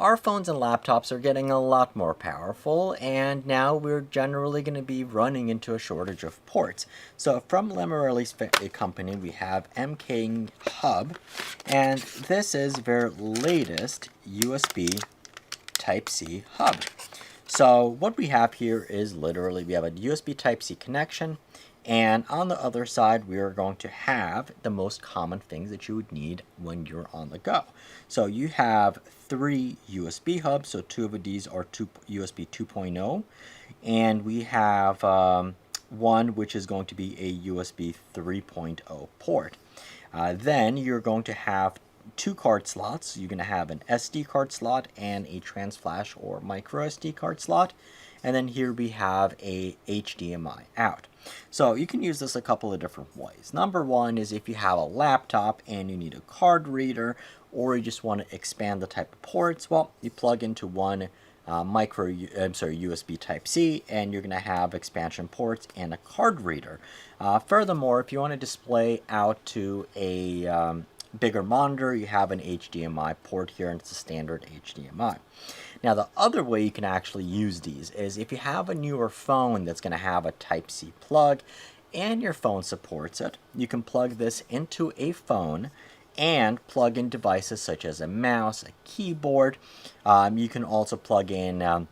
our phones and laptops are getting a lot more powerful, and now we're generally going to be running into a shortage of ports. So from Lemarelli's company, we have Mkighub, and this is their latest USB Type-C hub. So what we have here is literally we have a USB Type-C connection, and on the other side we are going to have the most common things that you would need when you're on the go. So you have 3 USB hubs, so 2 of these are USB 2.0, and we have one which is going to be a USB 3.0 port. Then you're going to have 2 card slots. You're going to have an SD card slot and a trans flash or micro SD card slot. And then here we have a HDMI out. So you can use this a couple of different ways. Number one is if you have a laptop and you need a card reader, or you just want to expand the type of ports, well, you plug into one USB Type-C, and you're going to have expansion ports and a card reader. Furthermore, if you want to display out to a bigger monitor, you have an HDMI port here, and it's a standard HDMI. Now, the other way you can actually use these is if you have a newer phone that's going to have a Type-C plug and your phone supports it, you can plug this into a phone and plug in devices such as a mouse, a keyboard. You can also plug in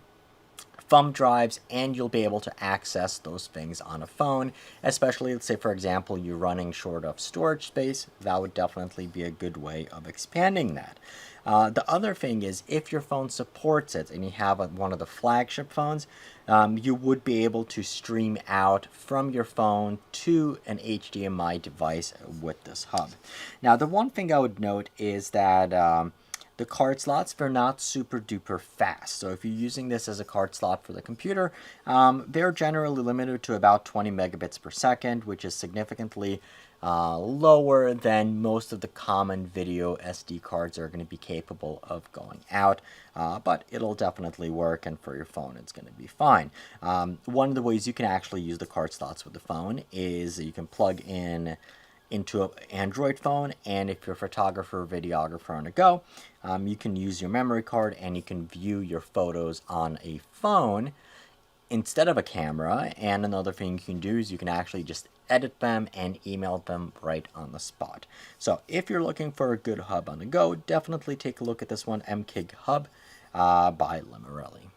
thumb drives, and you'll be able to access those things on a phone, especially, let's say, for example, you're running short of storage space. That would definitely be a good way of expanding that. The other thing is if your phone supports it and you have one of the flagship phones, you would be able to stream out from your phone to an HDMI device with this hub. Now, the one thing I would note is that the card slots, they're not super duper fast. So if you're using this as a card slot for the computer, they're generally limited to about 20 megabits per second, which is significantly lower than most of the common video SD cards are going to be capable of going out, but it'll definitely work, and for your phone it's going to be fine. One of the ways you can actually use the card slots with the phone is you can plug in into an Android phone, and if you're a photographer or videographer on the go, you can use your memory card and you can view your photos on a phone instead of a camera. And another thing you can do is you can actually just edit them and email them right on the spot. So if you're looking for a good hub on the go, definitely take a look at this one, Mkighub by Lemarelli.